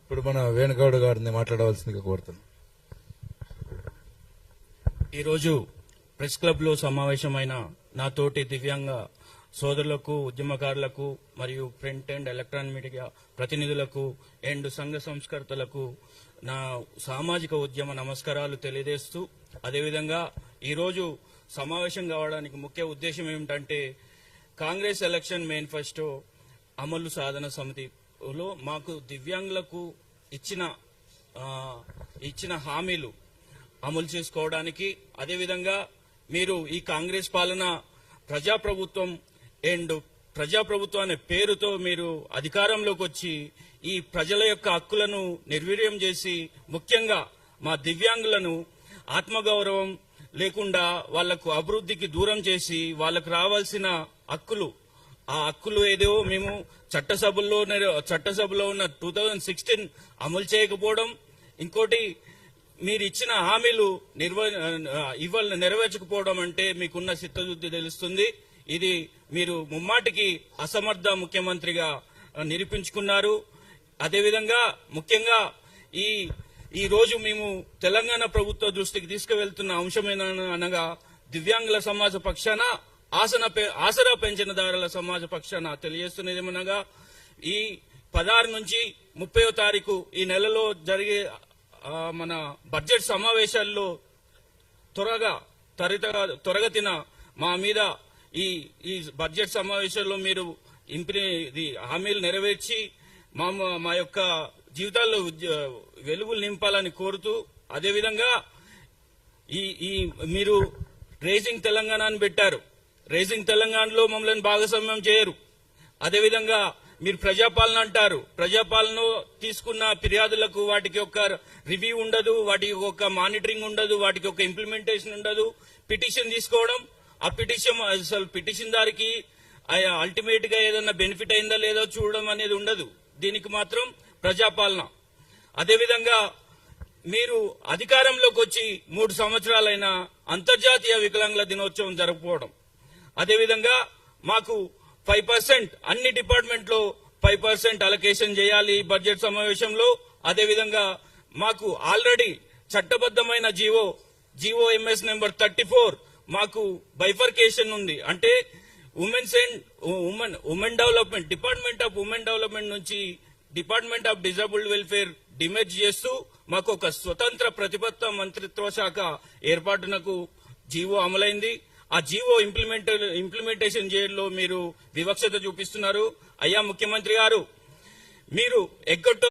ఇప్పుడు మన వేణుగౌడ్ గారిని మాట్లాడవలసిందిగా కోరుతున్నాం. ఈరోజు ప్రెస్ క్లబ్ లో సమావేశమైన నాతోటి దివ్యాంగ సోదరులకు, ఉద్యమకారులకు మరియు ప్రింట్ అండ్ ఎలక్ట్రానిక్ మీడియా ప్రతినిధులకు అండ్ సంఘ సంస్కర్తలకు నా సామాజిక ఉద్యమ నమస్కారాలు తెలియజేస్తూ, అదేవిధంగా ఈరోజు సమావేశం కావడానికి ముఖ్య ఉద్దేశం ఏమిటంటే కాంగ్రెస్ ఎలక్షన్ మేనిఫెస్టో అమలు సాధన సమితిలో మాకు దివ్యాంగులకు ఇచ్చిన హామీలు అమలు చేసుకోవడానికి, అదేవిధంగా మీరు ఈ కాంగ్రెస్ పాలన ప్రజాప్రభుత్వం అనే పేరుతో మీరు అధికారంలోకి వచ్చి ఈ ప్రజల యొక్క హక్కులను నిర్వీర్యం చేసి, ముఖ్యంగా మా దివ్యాంగులను ఆత్మగౌరవం లేకుండా వాళ్లకు అభివృద్ధికి దూరం చేసి వాళ్లకు రావాల్సిన హక్కులు, ఆ హక్కులు ఏదో మేము చట్టసభలో ఉన్న 2016 అమలు చేయకపోవడం, ఇంకోటి మీరు ఇచ్చిన హామీలు నెరవేర్చకపోవడం అంటే మీకున్న చిత్తశుద్ధి తెలుస్తుంది. ఇది మీరు ముమ్మాటికి అసమర్థ ముఖ్యమంత్రిగా నిరూపించుకున్నారు. అదేవిధంగా ముఖ్యంగా ఈ రోజు మేము తెలంగాణ ప్రభుత్వ దృష్టికి తీసుకువెళ్తున్న అంశమేనగా దివ్యాంగుల సమాజ పక్షాన, ఆసరా పెన్షన్దారుల సమాజ పక్షాన తెలియజేస్తున్నదేమనగా ఈ 16 నుంచి 30వ తారీఖు ఈ నెలలో జరిగే మన బడ్జెట్ సమావేశాల్లో త్వరగతిన మా మీద ఈ బడ్జెట్ సమావేశాల్లో మీరు హామీలు నెరవేర్చి మా యొక్క జీవితాల్లో వెలుగులు నింపాలని కోరుతూ, అదేవిధంగా మీరు రేజింగ్ తెలంగాణ అని పెట్టారు. రేజింగ్ తెలంగాణలో మమ్మల్ని భాగస్వామ్యం చేయరు. అదేవిధంగా మీరు ప్రజాపాలన అంటారు. ప్రజాపాలన తీసుకున్న ఫిర్యాదులకు వాటికి ఒక రివ్యూ ఉండదు, వాటికి ఒక మానిటరింగ్ ఉండదు, వాటికి ఒక ఇంప్లిమెంటేషన్ ఉండదు. పిటిషన్ తీసుకోవడం, ఆ పిటిషన్ దారికి అల్టిమేట్ గా ఏదన్నా బెనిఫిట్ అయిందా లేదో చూడడం అనేది ఉండదు. దీనికి మాత్రం ప్రజాపాలన. అదేవిధంగా మీరు అధికారంలోకి వచ్చి 3 సంవత్సరాలైన అంతర్జాతీయ వికలాంగుల దినోత్సవం జరుపుకోవడం, అదేవిధంగా మాకు 5% అన్ని డిపార్ట్మెంట్ లో 5% అలొకేషన్ చేయాలి బడ్జెట్ సమావేశంలో. అదేవిధంగా మాకు ఆల్రెడీ చట్టబద్దమైన జీవో ఎంఎస్ నెంబర్ 34 మాకు బైఫర్కేషన్ ఉంది. అంటే women development, department of women development నుంచి department of disabled welfare demerge చేస్తూ మాకు ఒక స్వతంత్ర ప్రతిపత్త మంత్రిత్వ శాఖ ఏర్పాటునకు జీవో అమలైంది. ఆ జీవో ఇంప్లిమెంటేషన్ చేయడంలో మీరు వివక్షత చూపిస్తున్నారు. అయ్యా ముఖ్యమంత్రి గారు, మీరు ఎగ్గొట్టు